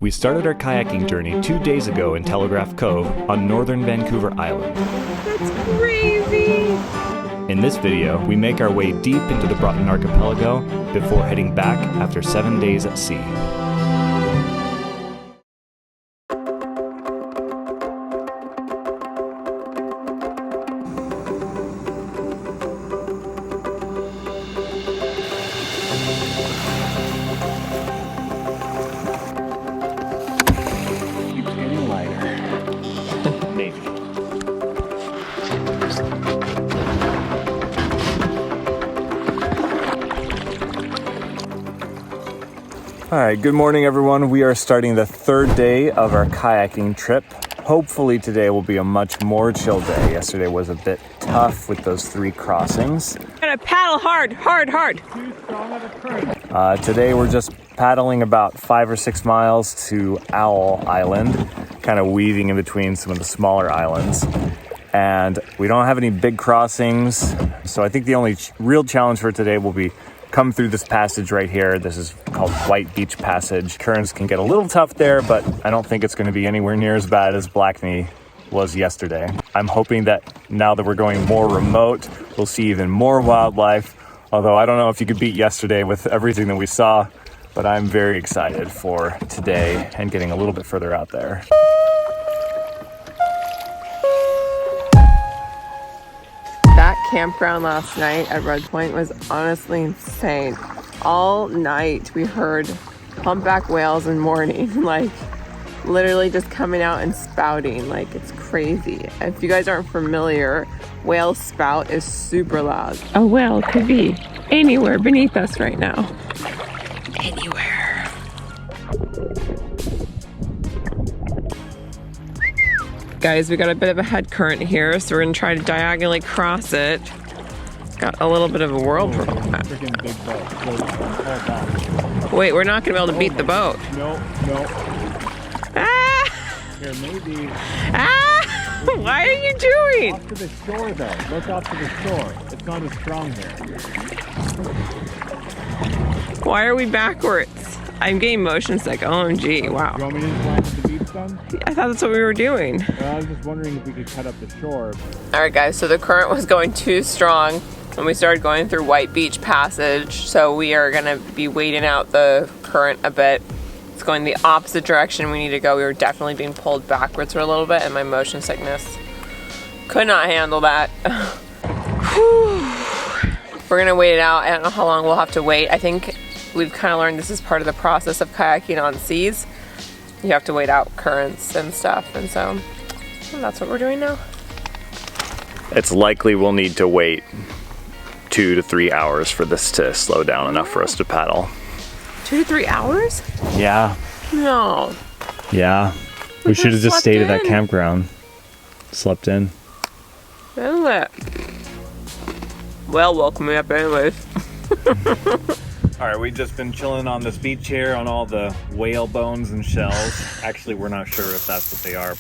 We started our kayaking journey 2 days ago in Telegraph Cove on northern Vancouver Island. That's crazy! In this video, we make our way deep into the Broughton Archipelago before heading back after 7 days at sea. All right, good morning everyone. We are starting the third day of our kayaking trip. Hopefully today will be a much more chill day. Yesterday was a bit tough with those 3 crossings. Gotta paddle hard, hard, hard. Too strong of a current. Today we're just paddling about 5 or 6 miles to Owl Island, kind of weaving in between some of the smaller islands. And we don't have any big crossings, so I think the only real challenge for today will be come through this passage right here. This is called White Beach Passage. Currents can get a little tough there, but I don't think it's going to be anywhere near as bad as Blackney was yesterday. I'm hoping that now that we're going more remote, we'll see even more wildlife. Although I don't know if you could beat yesterday with everything that we saw, but I'm very excited for today and getting a little bit further out there. That campground last night at Red Point was honestly insane. All night we heard humpback whales in morning, like literally just coming out and spouting, like it's crazy. If you guys aren't familiar, whale spout is super loud. A whale could be anywhere beneath us right now. Anywhere. Guys, we got a bit of a head current here, so we're gonna try to diagonally cross it. Got a little bit of a whirlpool. Freaking big boat. Wait, we're not gonna be able to beat the boat. No. Ah! Here, maybe. Ah! What are you doing? Off to the shore, though. Look off to the shore. It's not as strong here. Why are we backwards? I'm getting motion sick. OMG, wow. You want me to just land at the beach then? I thought that's what we were doing. Well, I was just wondering if we could cut up the shore. All right, guys, so the current was going too strong when we started going through White Beach Passage, so we are gonna be waiting out the current a bit. It's going the opposite direction we need to go. We were definitely being pulled backwards for a little bit, and my motion sickness could not handle that. We're gonna wait it out. I don't know how long we'll have to wait. I think we've kind of learned this is part of the process of kayaking on seas. You have to wait out currents and stuff, and so that's what we're doing now. It's likely we'll need to wait 2 to 3 hours for this to slow down enough for us to paddle. 2 to 3 hours? Yeah. No. Yeah. We should have just stayed at that campground. Slept in. Isn't it? Well, woke me up anyways. All right, we've just been chilling on this beach here on all the whale bones and shells. Actually, we're not sure if that's what they are.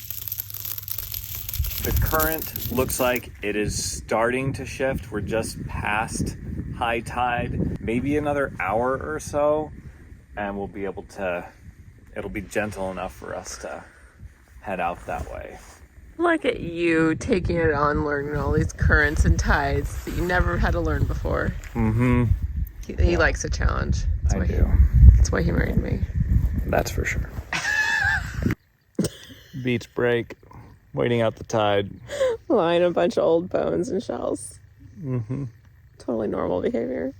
The current looks like it is starting to shift. We're just past high tide. Maybe another hour or so, and we'll be able to, it'll be gentle enough for us to head out that way. Look at you taking it on, learning all these currents and tides that you never had to learn before. Mm-hmm. He likes a challenge. I do. That's why he married me. That's for sure. Beach break, waiting out the tide. Lying a bunch of old bones and shells. Mm-hmm. Totally normal behavior.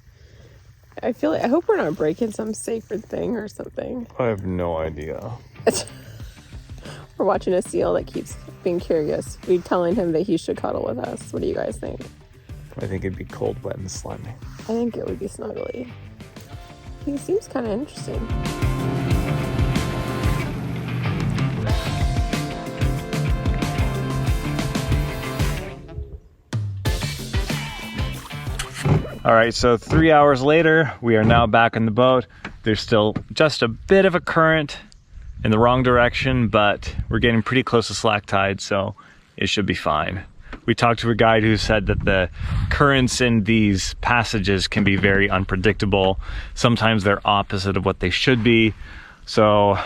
I hope we're not breaking some sacred thing or something. I have no idea. We're watching a seal that keeps being curious. We're telling him that he should cuddle with us. What do you guys think? I think it'd be cold, wet, and slimy. I think it would be snuggly. He seems kind of interesting. All right, so 3 hours later, we are now back on the boat. There's still just a bit of a current in the wrong direction, but we're getting pretty close to slack tide, so it should be fine. We talked to a guide who said that the currents in these passages can be very unpredictable. Sometimes they're opposite of what they should be. So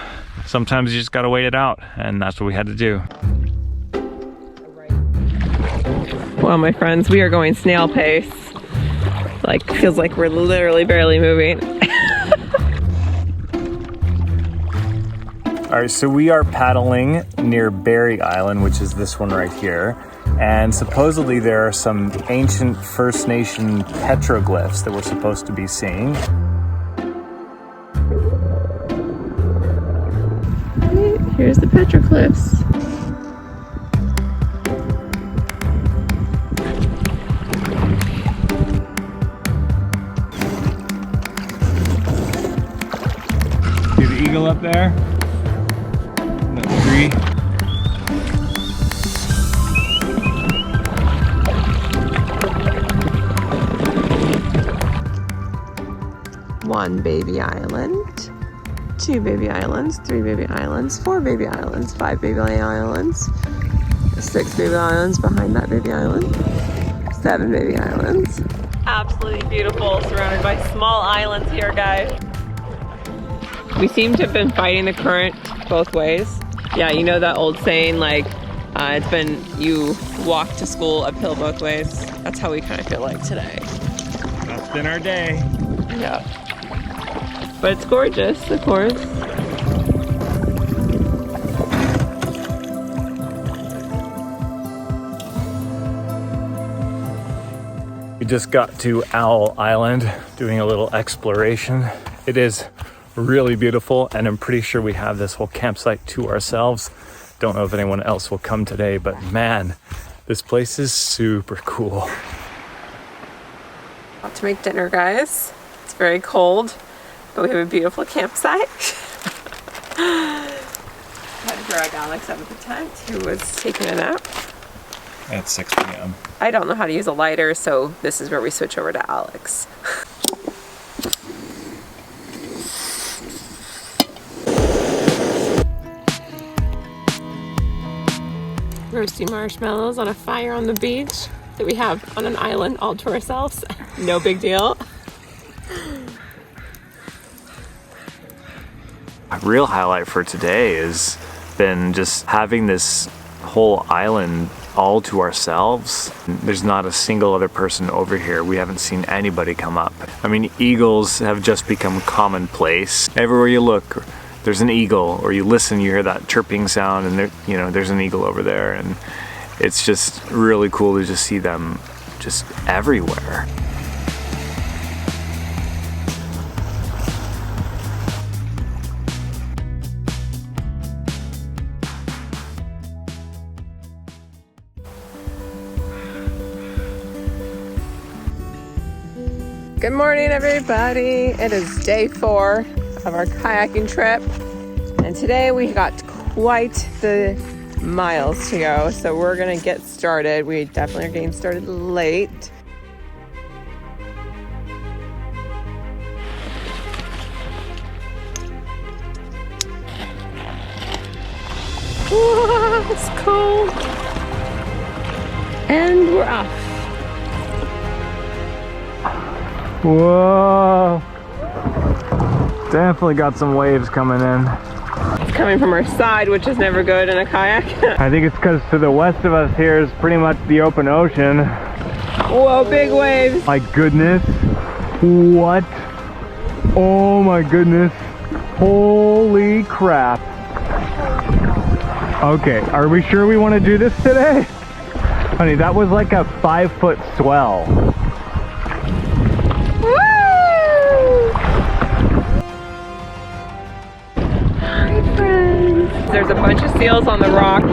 sometimes you just gotta wait it out, and that's what we had to do. Well, my friends, we are going snail pace. Like, feels like we're literally barely moving. All right, so we are paddling near Berry Island, which is this one right here. And supposedly there are some ancient First Nation petroglyphs that we're supposed to be seeing. Here's the petroglyphs. See the eagle up there? In that tree? One baby island, 2 baby islands, 3 baby islands, 4 baby islands, 5 baby islands, 6 baby islands behind that baby island, 7 baby islands. Absolutely beautiful, surrounded by small islands here, guys. We seem to have been fighting the current both ways. Yeah, you know that old saying, like, it's been you walk to school uphill both ways. That's how we kind of feel like today. That's been our day. Yeah. But it's gorgeous, of course. We just got to Owl Island doing a little exploration. It is really beautiful, and I'm pretty sure we have this whole campsite to ourselves. Don't know if anyone else will come today, but man, this place is super cool. About to make dinner, guys. It's very cold, but we have a beautiful campsite. Had to drag Alex out of the tent, who was taking a nap. At 6 p.m. I don't know how to use a lighter, so this is where we switch over to Alex. Roasting marshmallows on a fire on the beach that we have on an island all to ourselves. No big deal. A real highlight for today has been just having this whole island all to ourselves. There's not a single other person over here. We haven't seen anybody come up. I mean, eagles have just become commonplace. Everywhere you look, there's an eagle, or you listen, you hear that chirping sound, and there, you know, there's an eagle over there, and it's just really cool to just see them just everywhere. Good morning, everybody. It is day 4 of our kayaking trip, and today we got quite the miles to go, so we're gonna get started. We definitely are getting started late. Whoa, it's cold, and we're off. Whoa! Definitely got some waves coming in. It's coming from our side, which is never good in a kayak. I think it's because to the west of us here is pretty much the open ocean. Whoa, big waves. My goodness. What? Oh my goodness. Holy crap. Okay, are we sure we want to do this today? Honey, that was like a 5-foot swell. There's a bunch of seals on the rock.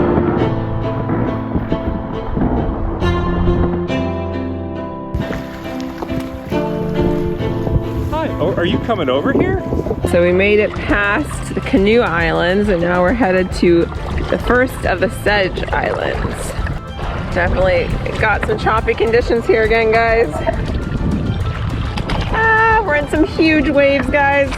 Hi, oh, are you coming over here? So we made it past the Canoe Islands, and now we're headed to the first of the Sedge Islands. Definitely got some choppy conditions here again, guys. Ah, we're in some huge waves, guys.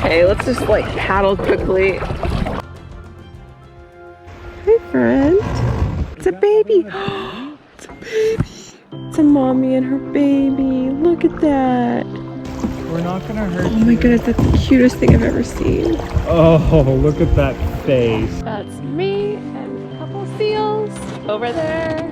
Okay, let's just like paddle quickly. Hey, friend. It's a baby. It's a baby. It's a mommy and her baby. Look at that. We're not gonna hurt Oh my goodness, that's the cutest thing I've ever seen. Oh, look at that face. That's me and a couple seals over there.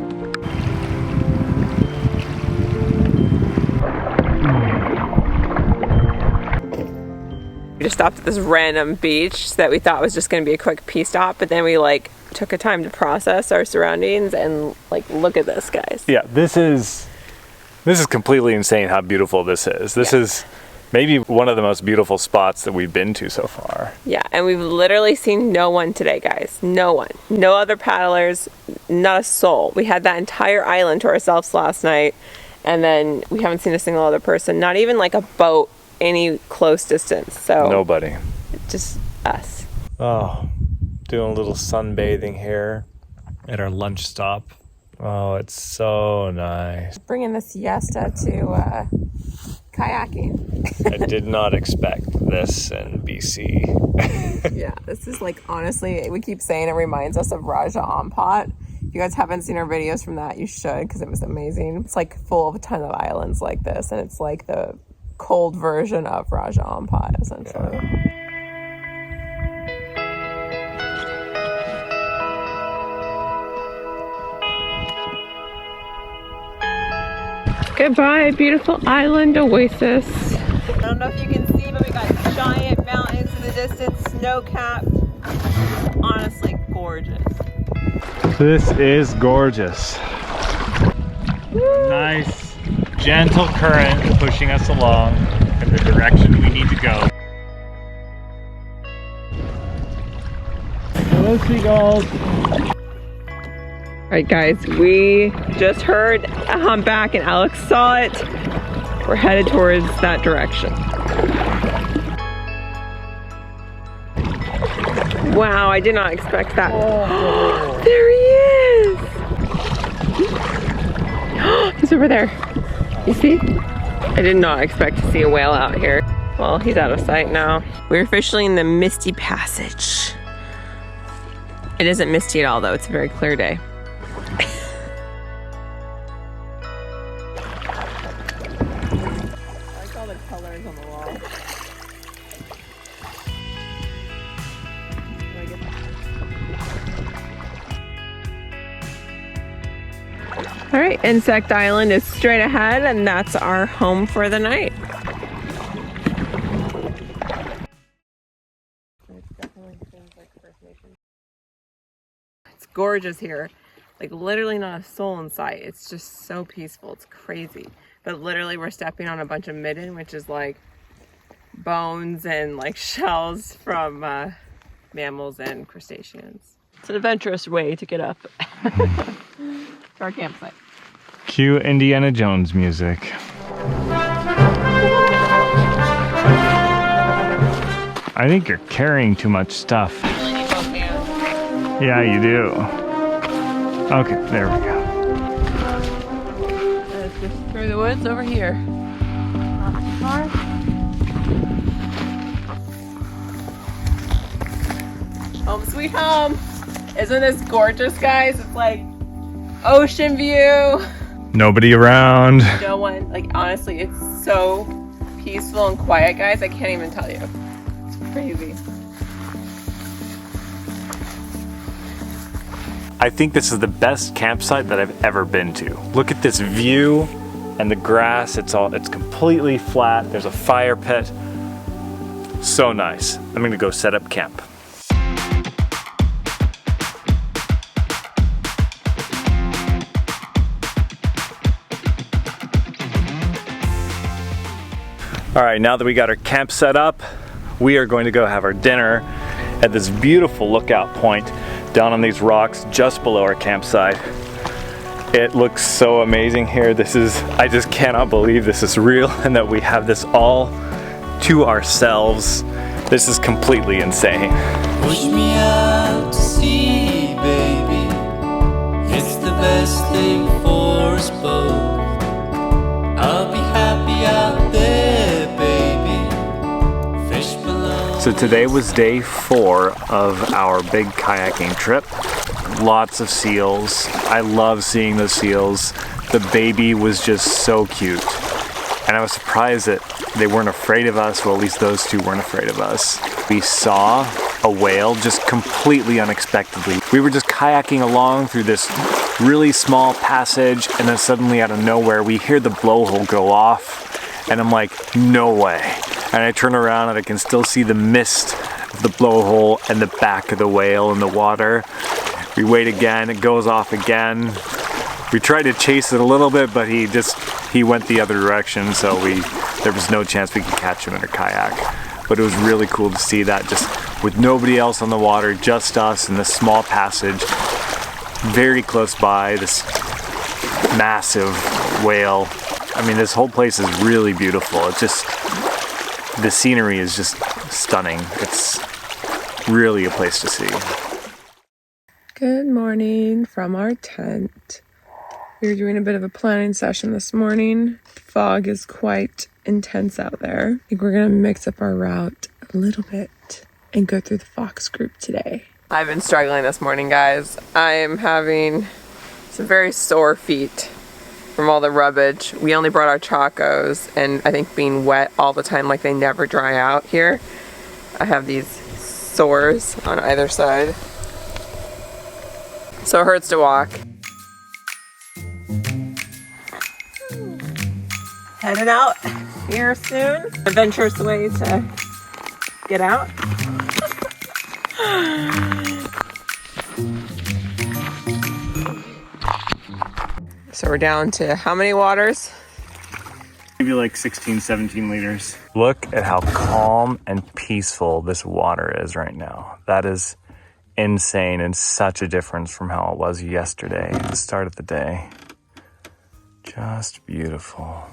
We just stopped at this random beach that we thought was just going to be a quick pee stop, but then we like took a time to process our surroundings and like look at this, guys. Yeah, this is completely insane how beautiful this is. This is maybe one of the most beautiful spots that we've been to so far. Yeah, and we've literally seen no one today, guys. No one. No other paddlers, not a soul. We had that entire island to ourselves last night, and then we haven't seen a single other person, not even like a boat any close distance. So Nobody. Just us. Oh, doing a little sunbathing here at our lunch stop. Oh, it's so nice. Bringing the siesta to kayaking. I did not expect this in BC. Yeah, this is like, honestly, we keep saying it reminds us of Raja Ampat. If you guys haven't seen our videos from that, you should, because it was amazing. It's like full of a ton of islands like this, and it's like the cold version of Raja Ampat, essentially. Yeah. Goodbye, beautiful island oasis. I don't know if you can see, but we got giant mountains in the distance, snow-capped. Honestly, gorgeous. This is gorgeous. Woo. Nice, gentle current pushing us along in the direction we need to go. Hello, seagulls. All right, guys, we just heard a humpback and Alex saw it. We're headed towards that direction. Wow, I did not expect that. Oh. There he is. He's over there. You see? I did not expect to see a whale out here. Well, he's out of sight now. We're officially in the Misty Passage. It isn't misty at all, though. It's a very clear day. Colors on the wall. All right, Insect Island is straight ahead, and that's our home for the night. It's gorgeous here. Like literally not a soul in sight. It's just so peaceful. It's crazy. But literally we're stepping on a bunch of midden, which is like bones and like shells from mammals and crustaceans. It's an adventurous way to get up to our campsite. Cue Indiana Jones music. I think you're carrying too much stuff. Yeah, you do. Okay, there we go. Let's just through the woods over here. Not too far. Home sweet home. Isn't this gorgeous, guys? It's like ocean view. Nobody around. No one. Like honestly, it's so peaceful and quiet, guys. I can't even tell you. It's crazy. I think this is the best campsite that I've ever been to. Look at this view and the grass. It's completely flat. There's a fire pit. So nice. I'm gonna go set up camp. All right, now that we got our camp set up, we are going to go have our dinner at this beautiful lookout point down on these rocks just below our campsite. It looks so amazing here. I just cannot believe this is real and that we have this all to ourselves. This is completely insane. Push me out to sea, baby. It's the best thing for us both. I'll be happy out there, baby. Fish below. So today was day 4 of our big kayaking trip. Lots of seals. I love seeing those seals. The baby was just so cute. And I was surprised that they weren't afraid of us. Well, at least those two weren't afraid of us. We saw a whale just completely unexpectedly. We were just kayaking along through this really small passage, and then suddenly out of nowhere, we hear the blowhole go off, and I'm like, no way. And I turn around and I can still see the mist of the blowhole and the back of the whale in the water. We wait again, it goes off again. We tried to chase it a little bit, but he went the other direction, so there was no chance we could catch him in a kayak. But it was really cool to see that, just with nobody else on the water, just us in this small passage, very close by, this massive whale. I mean, this whole place is really beautiful. It's just, the scenery is just stunning. It's really a place to see. Good morning from our tent. We were doing a bit of a planning session this morning. The fog is quite intense out there. I think we're gonna mix up our route a little bit and go through the Fox group today. I've been struggling this morning, guys. I am having some very sore feet from all the rubbish. We only brought our chacos, and I think being wet all the time, like they never dry out here, I have these sores on either side. So it hurts to walk. Headed out here soon. Adventurous way to get out. So we're down to how many waters? Maybe like 16, 17 liters. Look at how calm and peaceful this water is right now. That is insane and such a difference from how it was yesterday at the start of the day. Just beautiful.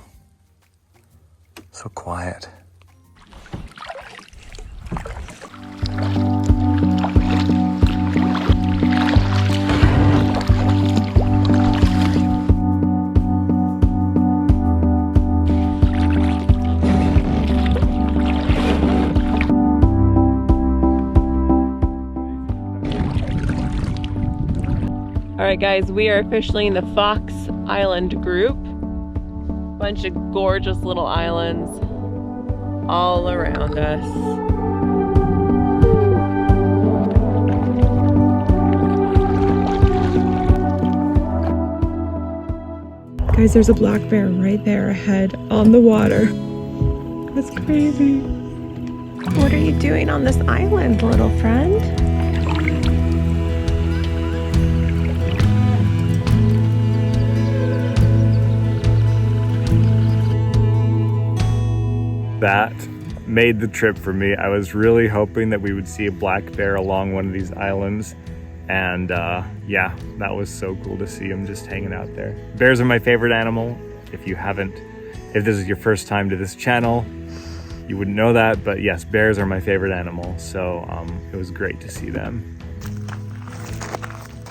So quiet. All right, guys, we are officially in the Fox Island group. Bunch of gorgeous little islands all around us. Guys, there's a black bear right there ahead on the water. That's crazy. What are you doing on this island, little friend? That made the trip for me. I was really hoping that we would see a black bear along one of these islands. And yeah, that was so cool to see him just hanging out there. Bears are my favorite animal. If this is your first time to this channel, you wouldn't know that, but yes, bears are my favorite animal. So it was great to see them.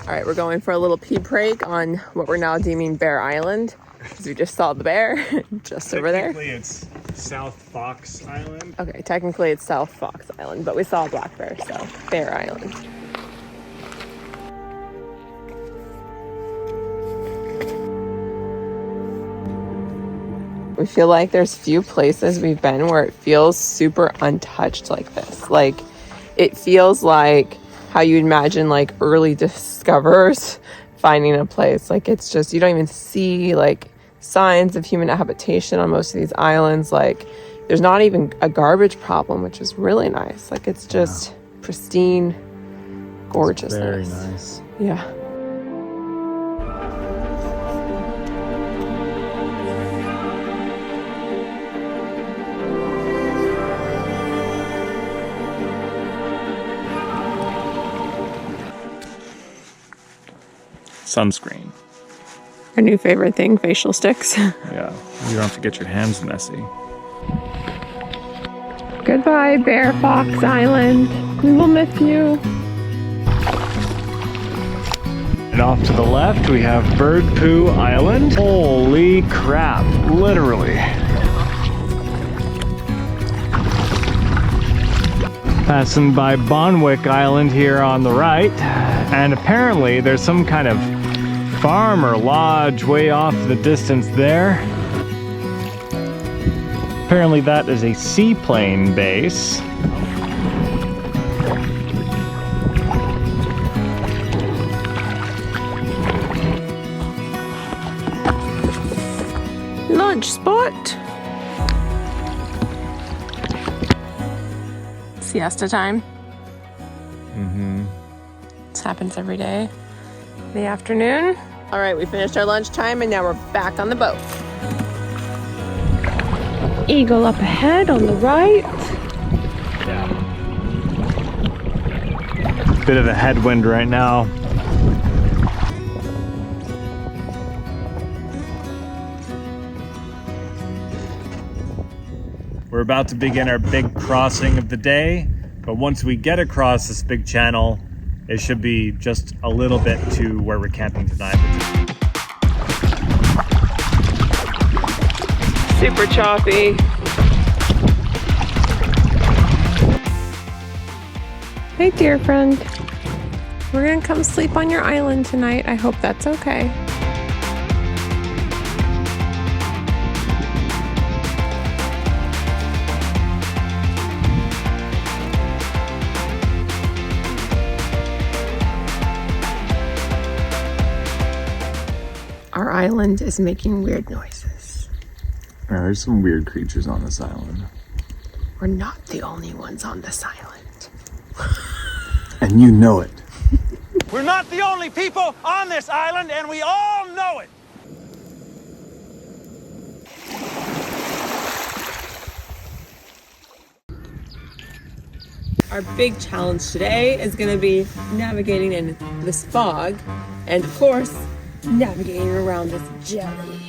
All right, we're going for a little pee break on what we're now deeming Bear Island, because we just saw the bear just over there. Technically, it's South Fox Island. Okay, technically it's South Fox Island, but we saw a black bear, so Bear Island. We feel like there's few places we've been where it feels super untouched like this. Like, it feels like how you imagine like early discoverers finding a place. Like, it's just, you don't even see like signs of human habitation on most of these islands. Like, there's not even a garbage problem, which is really nice. Like, it's just pristine gorgeousness. Very nice. Yeah. Sunscreen. Our new favorite thing, facial sticks. Yeah, you don't have to get your hands messy. Goodbye, Bear Fox Island. We will miss you. And off to the left, we have Bird Poo Island. Holy crap, literally. Passing by Bonwick Island here on the right. And apparently there's some kind of farm or lodge way off in the distance there. Apparently that is a seaplane base. Lunch spot. Siesta time. This happens every day. The afternoon. All right, we finished our lunchtime and now we're back on the boat. Eagle up ahead on the right. Yeah. Bit of a headwind right now. We're about to begin our big crossing of the day, but once we get across this big channel, it should be just a little bit to where we're camping tonight. Super choppy. Hey, dear friend. We're gonna come sleep on your island tonight. I hope that's okay. Our island is making weird noises. Yeah, there's some weird creatures on this island. We're not the only ones on this island. And you know it. We're not the only people on this island, and we all know it. Our big challenge today is going to be navigating in this fog and, of course, navigating around this jelly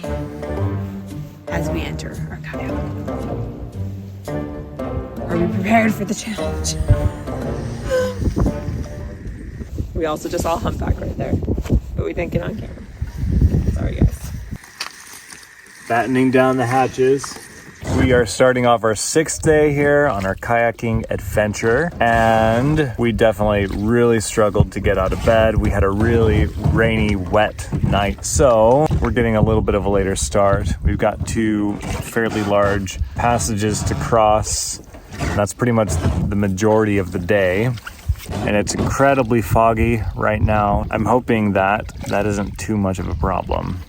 as we enter our kayak. Are we prepared for the challenge? We also just all humpback right there, but we didn't get on camera. Sorry, guys. Battening down the hatches. We are starting off our 6th day here on our kayaking adventure, and we definitely really struggled to get out of bed. We had a really rainy, wet night, so we're getting a little bit of a later start. We've got 2 fairly large passages to cross, and that's pretty much the majority of the day. And it's incredibly foggy right now. I'm hoping that isn't too much of a problem.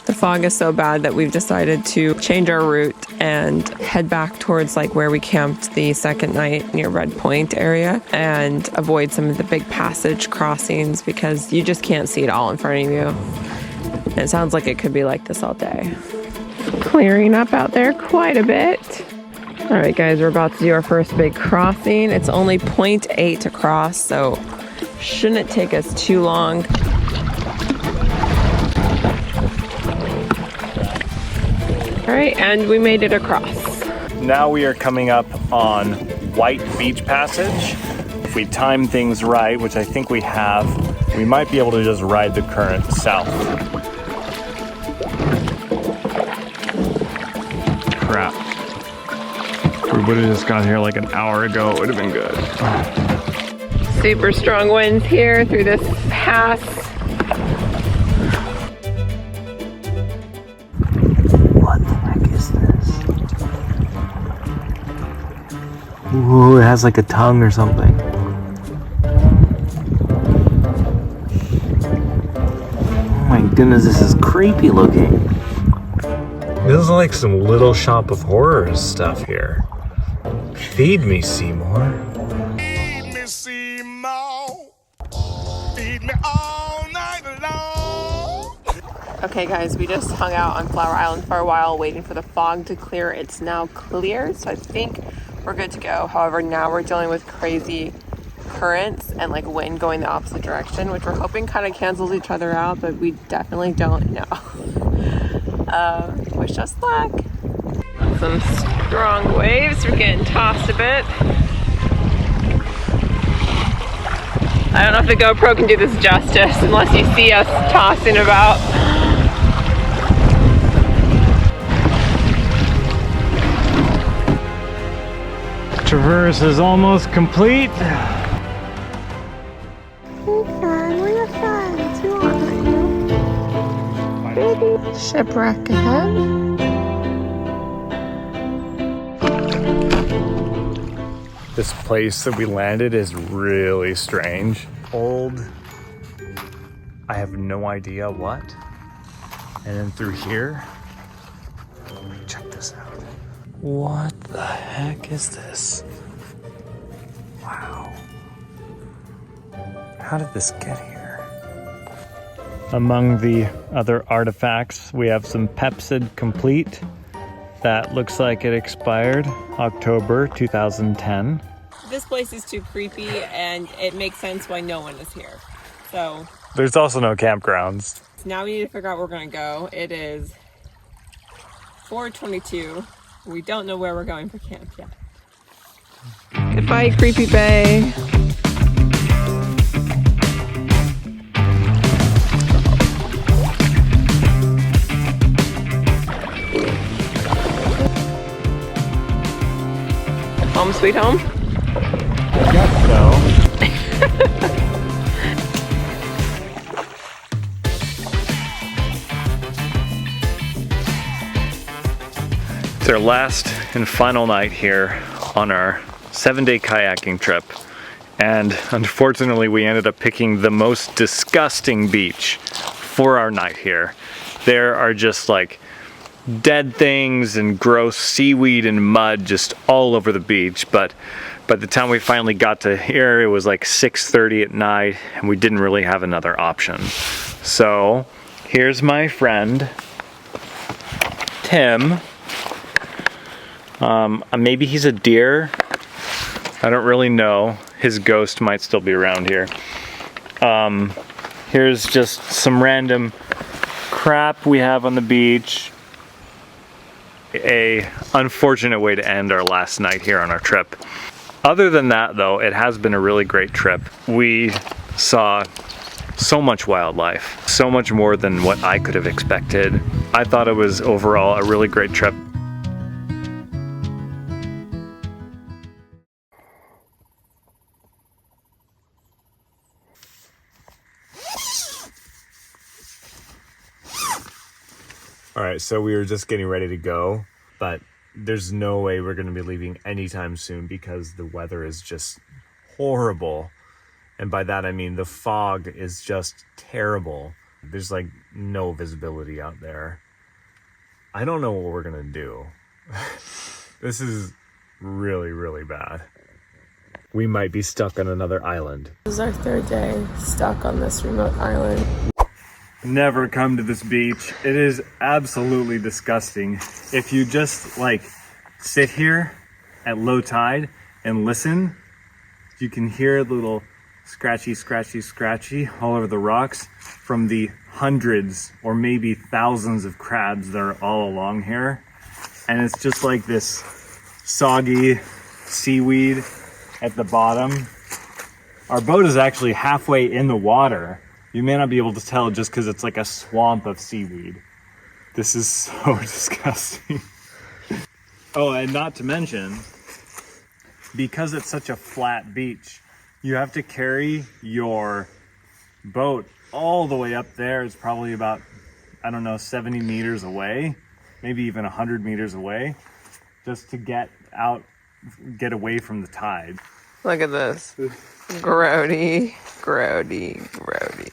The fog is so bad that we've decided to change our route and head back towards like where we camped the second night near Red Point area and avoid some of the big passage crossings because you just can't see it all in front of you. And it sounds like it could be like this all day. Clearing up out there quite a bit. All right, guys, we're about to do our first big crossing. It's only 0.8 to cross, so shouldn't take us too long. All right, and we made it across. Now we are coming up on White Beach Passage. If we time things right, which I think we have, we might be able to just ride the current south. Crap. If we would have just got here like an hour ago, it would have been good. Super strong winds here through this pass. What the heck is this? Ooh, it has like a tongue or something. Oh my goodness, this is creepy looking. This is like some Little Shop of Horrors stuff here. Feed me, Seymour. Feed me, Seymour. Feed me all night long. Okay, guys, we just hung out on Flower Island for a while waiting for the fog to clear. It's now clear, so I think we're good to go. However, now we're dealing with crazy currents and like wind going the opposite direction, which we're hoping kind of cancels each other out, but we definitely don't know. Wish us luck. Some strong waves. We're getting tossed a bit. I don't know if the GoPro can do this justice unless you see us tossing about. Traverse is almost complete. Shipwreck ahead. This place that we landed is really strange. Old, I have no idea what. And then through here, check this out. What the heck is this? Wow. How did this get here? Among the other artifacts, we have some Pepsid Complete. That looks like it expired October 2010. This place is too creepy, and it makes sense why no one is here. So There's also no campgrounds. now we need to figure out where we're gonna go. It is 4:22. We don't know where we're going for camp yet. Goodbye, Creepy Bay. Home sweet home? I guess so. It's our last and final night here on our 7-day kayaking trip. And unfortunately, we ended up picking the most disgusting beach for our night here. There are just like dead things and gross seaweed and mud just all over the beach. But by the time we finally got to here, it was like 6:30 at night and we didn't really have another option. So here's my friend, Tim. Maybe he's a deer. I don't really know. His ghost might still be around here. Here's just some random crap we have on the beach. A unfortunate way to end our last night here on our trip. Other than that though, it has been a really great trip. We saw so much wildlife, so much more than what I could have expected. I thought it was overall a really great trip. All right, so we were just getting ready to go, but there's no way we're going to be leaving anytime soon because the weather is just horrible. And by that, I mean the fog is just terrible. There's like no visibility out there. I don't know what we're going to do. This is really, really bad. We might be stuck on another island. This is our 3rd day stuck on this remote island. Never come to this beach. It is absolutely disgusting. If you just like sit here at low tide and listen, you can hear the little scratchy, scratchy, scratchy all over the rocks from the hundreds or maybe thousands of crabs that are all along here. And it's just like this soggy seaweed at the bottom. Our boat is actually halfway in the water. You may not be able to tell just because it's like a swamp of seaweed. This is so disgusting. Oh, and not to mention, because it's such a flat beach, you have to carry your boat all the way up there. It's probably about, I don't know, 70 meters away, maybe even 100 meters away, just to get away from the tide. Look at this. Grody, grody, grody.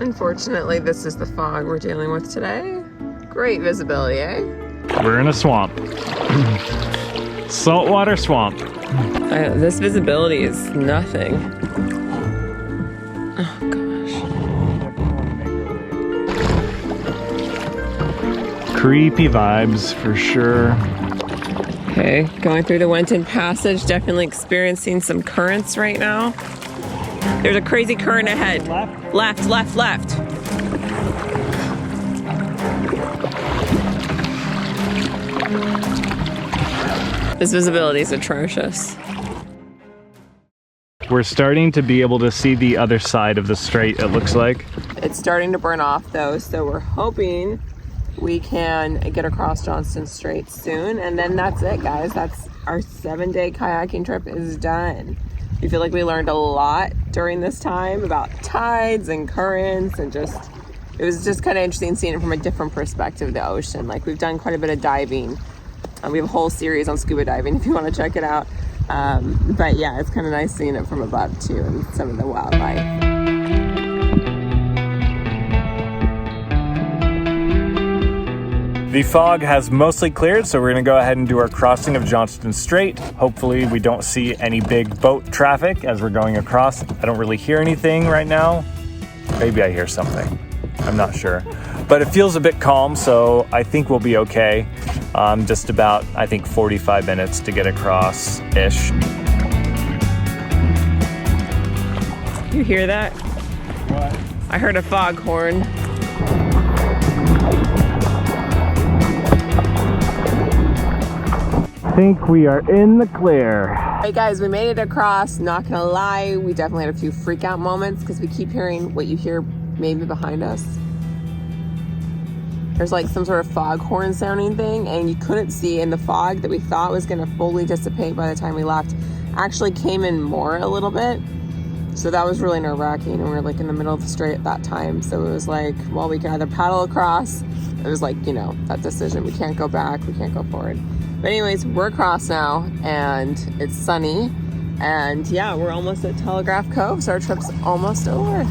Unfortunately, this is the fog we're dealing with today. Great visibility, eh? We're in a swamp. Saltwater swamp. This visibility is nothing. Oh gosh. Creepy vibes for sure. Okay, going through the Wenton Passage, definitely experiencing some currents right now. There's a crazy current ahead. Left, left, left. This visibility is atrocious. We're starting to be able to see the other side of the strait, it looks like. It's starting to burn off though, so we're hoping we can get across Johnstone Strait soon. And then that's it, guys. That's our 7-day kayaking trip is done. We feel like we learned a lot during this time about tides and currents, and it was just kind of interesting seeing it from a different perspective of the ocean. Like, we've done quite a bit of diving. We have a whole series on scuba diving if you want to check it out. But yeah, it's kind of nice seeing it from above too, and some of the wildlife. The fog has mostly cleared, so we're gonna go ahead and do our crossing of Johnstone Strait. Hopefully we don't see any big boat traffic as we're going across. I don't really hear anything right now. Maybe I hear something, I'm not sure. But it feels a bit calm, so I think we'll be okay. Just about, I think, 45 minutes to get across-ish. You hear that? What? I heard a foghorn. I think we are in the clear. Hey guys, we made it across. Not gonna lie, we definitely had a few freak out moments because we keep hearing what you hear maybe behind us. There's like some sort of foghorn sounding thing, and you couldn't see in the fog that we thought was gonna fully dissipate by the time we left. Actually came in more a little bit. So that was really nerve-wracking, and we were like in the middle of the strait at that time. So it was like, well, we can either paddle across. It was like, you know, that decision. We can't go back, we can't go forward. But anyways, we're across now, and it's sunny. And yeah, we're almost at Telegraph Cove, so our trip's almost over.